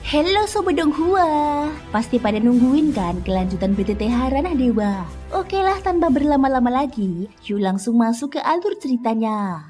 Halo Sobat Donghua, pasti pada nungguin kan kelanjutan BTTH Ranah Dewa? Oke lah, tanpa berlama-lama lagi, yuk langsung masuk ke alur ceritanya.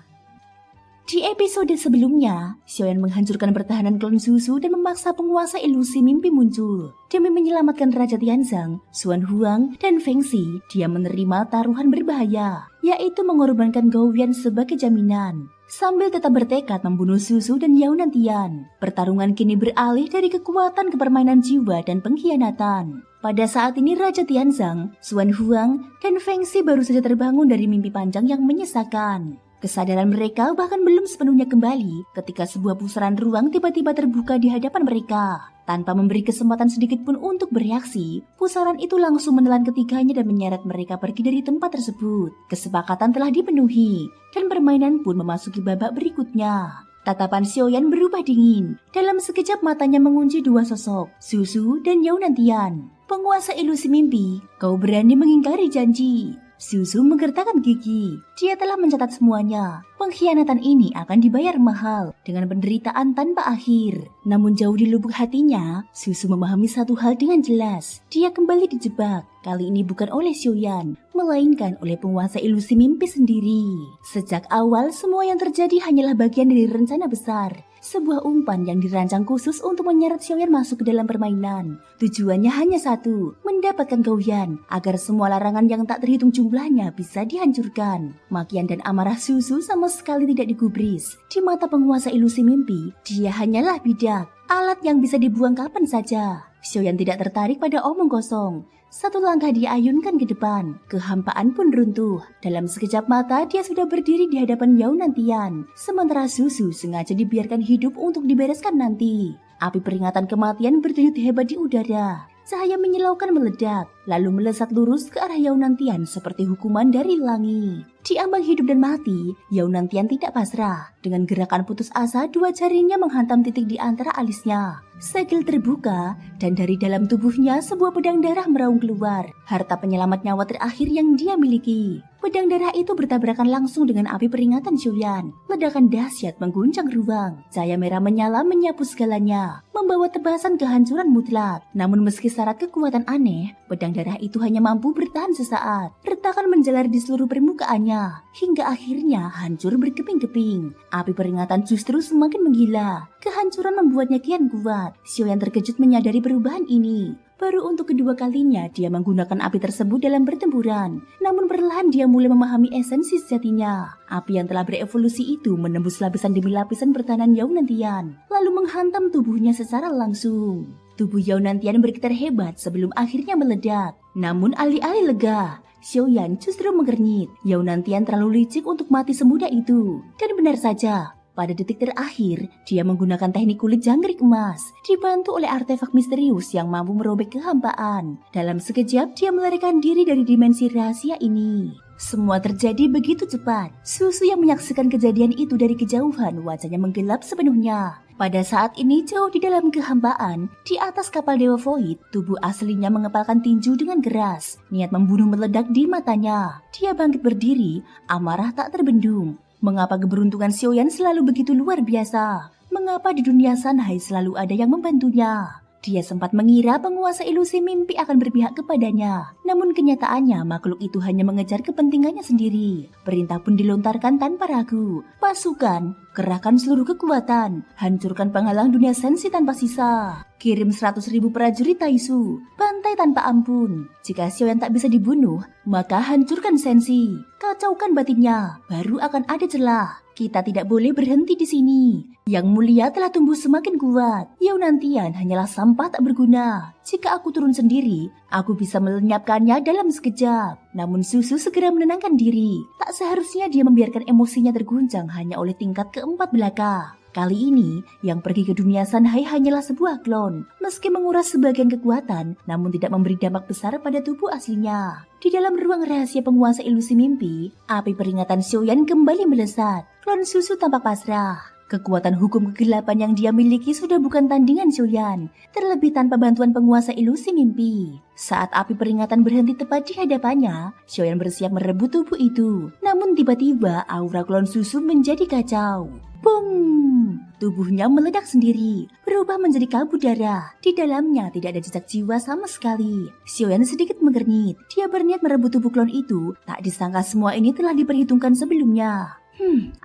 Di episode sebelumnya, Xiaoyan menghancurkan pertahanan klon Susu dan memaksa penguasa ilusi mimpi muncul. Demi menyelamatkan Raja Tianzang, Xuan Huang, dan Feng Xi, dia menerima taruhan berbahaya, yaitu mengorbankan Gao Yan sebagai jaminan. Sambil tetap bertekad membunuh Susu dan Yao Nantian, pertarungan kini beralih dari kekuatan ke permainan jiwa dan pengkhianatan. Pada saat ini Raja Tianzang, Xuan Huang, dan Feng Xi baru saja terbangun dari mimpi panjang yang menyesakan. Kesadaran mereka bahkan belum sepenuhnya kembali ketika sebuah pusaran ruang tiba-tiba terbuka di hadapan mereka. Tanpa memberi kesempatan sedikit pun untuk bereaksi, pusaran itu langsung menelan ketiganya dan menyeret mereka pergi dari tempat tersebut. Kesepakatan telah dipenuhi, dan permainan pun memasuki babak berikutnya. Tatapan Xiaoyan berubah dingin. Dalam sekejap matanya mengunci dua sosok, Susu dan Yao Nantian. Penguasa ilusi mimpi, kau berani mengingkari janji. Susu menggertakkan gigi. Dia telah mencatat semuanya. Pengkhianatan ini akan dibayar mahal dengan penderitaan tanpa akhir. Namun jauh di lubuk hatinya, Susu memahami satu hal dengan jelas. Dia kembali dijebak. Kali ini bukan oleh Xiaoyan, melainkan oleh penguasa ilusi mimpi sendiri. Sejak awal, semua yang terjadi hanyalah bagian dari rencana besar. Sebuah umpan yang dirancang khusus untuk menyeret Xiaoyan masuk ke dalam permainan. Tujuannya hanya satu, mendapatkan Gao Yan, agar semua larangan yang tak terhitung jumlahnya bisa dihancurkan. Makian dan amarah Susu sama sekali tidak digubris. Di mata penguasa ilusi mimpi, dia hanyalah bidak, alat yang bisa dibuang kapan saja. Xiaoyan tidak tertarik pada omong kosong. Satu langkah dia ayunkan ke depan, kehampaan pun runtuh. Dalam sekejap mata dia sudah berdiri di hadapan Yao Nantian. Sementara Susu sengaja dibiarkan hidup untuk dibereskan nanti. Api peringatan kematian berdenyut hebat di udara. Cahaya menyilaukan meledak, lalu melesat lurus ke arah Yao Nantian seperti hukuman dari langit. Di ambang hidup dan mati, Yao Nantian tidak pasrah. Dengan gerakan putus asa, dua jarinya menghantam titik di antara alisnya. Segel terbuka, dan dari dalam tubuhnya sebuah pedang darah meraung keluar. Harta penyelamat nyawa terakhir yang dia miliki. Pedang darah itu bertabrakan langsung dengan api peringatan Xiaoyan. Ledakan dahsyat mengguncang ruang. Cahaya merah menyala menyapu segalanya, membawa tebasan kehancuran mutlak. Namun meski syarat kekuatan aneh, pedang darah itu hanya mampu bertahan sesaat. Retakan menjalar di seluruh permukaannya, hingga akhirnya hancur berkeping-keping. Api peringatan justru semakin menggila. Kehancuran membuatnya kian kuat. Xiaoyan terkejut menyadari perubahan ini. Baru untuk kedua kalinya dia menggunakan api tersebut dalam pertempuran. Namun perlahan dia mulai memahami esensi sejatinya. Api yang telah berevolusi itu menembus lapisan demi lapisan pertahanan Yao Nantian, lalu menghantam tubuhnya secara langsung. Tubuh Yao Nantian bergetar hebat sebelum akhirnya meledak. Namun alih-alih lega, Xiaoyan justru mengernyit. Yao Nantian terlalu licik untuk mati semudah itu. Dan benar saja, pada detik terakhir, dia menggunakan teknik kulit jangkrik emas, dibantu oleh artefak misterius yang mampu merobek kehampaan. Dalam sekejap, dia melarikan diri dari dimensi rahasia ini. Semua terjadi begitu cepat. Susu yang menyaksikan kejadian itu dari kejauhan, wajahnya menggelap sepenuhnya. Pada saat ini, jauh di dalam kehampaan, di atas kapal Dewa Void, tubuh aslinya mengepalkan tinju dengan keras. Niat membunuh meledak di matanya. Dia bangkit berdiri, amarah tak terbendung. Mengapa keberuntungan Xiaoyan selalu begitu luar biasa? Mengapa di dunia Sanhai selalu ada yang membantunya? Dia sempat mengira penguasa ilusi mimpi akan berpihak kepadanya. Namun kenyataannya makhluk itu hanya mengejar kepentingannya sendiri. Perintah pun dilontarkan tanpa ragu. Pasukan, kerahkan seluruh kekuatan. Hancurkan penghalang dunia sensi tanpa sisa. Kirim 100.000 prajurit Taisu. Bantai tanpa ampun. Jika Xiaoyan tak bisa dibunuh, maka hancurkan sensi. Kacaukan batinnya, baru akan ada celah. Kita tidak boleh berhenti di sini. Yang mulia telah tumbuh semakin kuat. Yao Nantian hanyalah sampah tak berguna. Jika aku turun sendiri, aku bisa melenyapkannya dalam sekejap. Namun Susu segera menenangkan diri. Tak seharusnya dia membiarkan emosinya terguncang hanya oleh tingkat keempat belaka. Kali ini, yang pergi ke dunia Sanhai hanyalah sebuah klon. Meski menguras sebagian kekuatan, namun tidak memberi dampak besar pada tubuh aslinya. Di dalam ruang rahasia penguasa ilusi mimpi, api peringatan Xiaoyan kembali melesat. Klon Susu tampak pasrah. Kekuatan hukum kegelapan yang dia miliki sudah bukan tandingan Xiaoyan, terlebih tanpa bantuan penguasa ilusi mimpi. Saat api peringatan berhenti tepat di hadapannya, Xiaoyan bersiap merebut tubuh itu. Namun tiba-tiba aura klon susu menjadi kacau. Boom! Tubuhnya meledak sendiri, berubah menjadi kabut darah. Di dalamnya tidak ada jejak jiwa sama sekali. Xiaoyan sedikit mengernyit. Dia berniat merebut tubuh klon itu. Tak disangka semua ini telah diperhitungkan sebelumnya.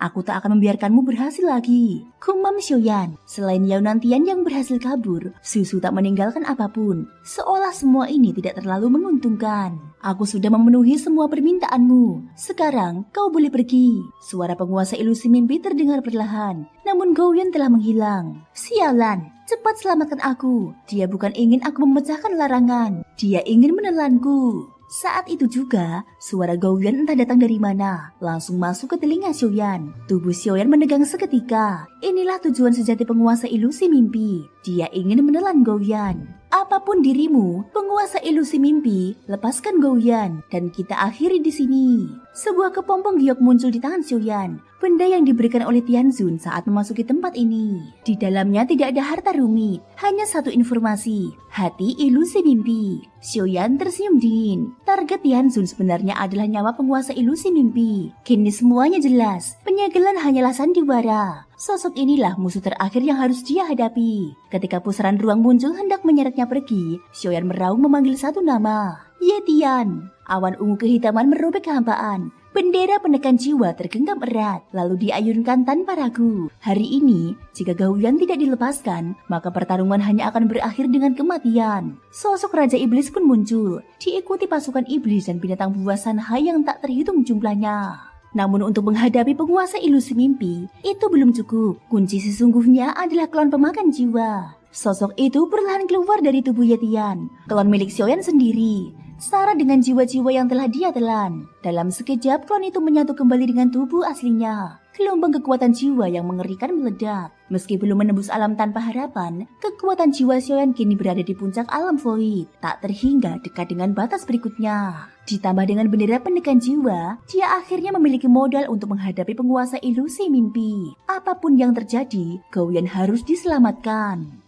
Aku tak akan membiarkanmu berhasil lagi. Gumam Xiaoyan. Selain Yao Nantian yang berhasil kabur, Susu tak meninggalkan apapun. Seolah semua ini tidak terlalu menguntungkan. Aku sudah memenuhi semua permintaanmu. Sekarang kau boleh pergi. Suara penguasa ilusi mimpi terdengar perlahan. Namun Gouyan telah menghilang. Sialan, cepat selamatkan aku. Dia bukan ingin aku memecahkan larangan. Dia ingin menelanku. Saat itu juga, suara Gouyan entah datang dari mana, langsung masuk ke telinga Xiaoyan. Tubuh Xiaoyan menegang seketika. Inilah tujuan sejati penguasa ilusi mimpi. Dia ingin menelan Gouyan. Apapun dirimu, penguasa ilusi mimpi, lepaskan Gouyan dan kita akhiri di sini. Sebuah kepompong giok muncul di tangan Xiaoyan, benda yang diberikan oleh Tianzun saat memasuki tempat ini. Di dalamnya tidak ada harta rumit, hanya satu informasi, hati ilusi mimpi. Xiaoyan tersenyum dingin. Target Tianzun sebenarnya adalah nyawa penguasa ilusi mimpi. Kini semuanya jelas, penyegelan hanyalah sandiwara. Sosok inilah musuh terakhir yang harus dia hadapi. Ketika pusaran ruang muncul hendak menyeretnya pergi, Xiaoyan meraung memanggil satu nama. Ye Tian. Awan ungu kehitaman merobek kehampaan. Bendera penekan jiwa tergenggam erat, lalu diayunkan tanpa ragu. Hari ini, jika Gouyan tidak dilepaskan, maka pertarungan hanya akan berakhir dengan kematian. Sosok Raja Iblis pun muncul, diikuti pasukan iblis dan binatang buas Sanhai yang tak terhitung jumlahnya. Namun untuk menghadapi penguasa ilusi mimpi, itu belum cukup. Kunci sesungguhnya adalah klon pemakan jiwa. Sosok itu perlahan keluar dari tubuh Yetian, klon milik Xiaoyan sendiri. Setara dengan jiwa-jiwa yang telah dia telan. Dalam sekejap, klon itu menyatu kembali dengan tubuh aslinya. Gelombang kekuatan jiwa yang mengerikan meledak. Meski belum menembus alam tanpa harapan, kekuatan jiwa Xiaoyan kini berada di puncak alam void, tak terhingga dekat dengan batas berikutnya. Ditambah dengan bendera penekan jiwa, dia akhirnya memiliki modal untuk menghadapi penguasa ilusi mimpi. Apapun yang terjadi, Gouyan harus diselamatkan.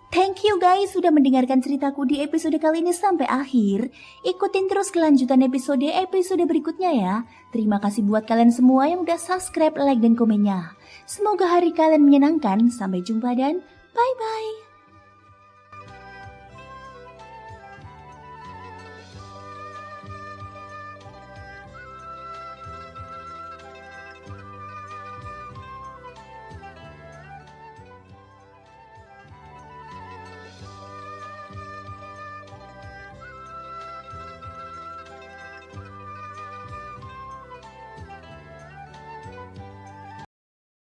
Thank you guys sudah mendengarkan ceritaku di episode kali ini sampai akhir. Ikutin terus kelanjutan episode berikutnya ya. Terima kasih buat kalian semua yang udah subscribe, like, dan komennya. Semoga hari kalian menyenangkan. Sampai jumpa dan bye-bye.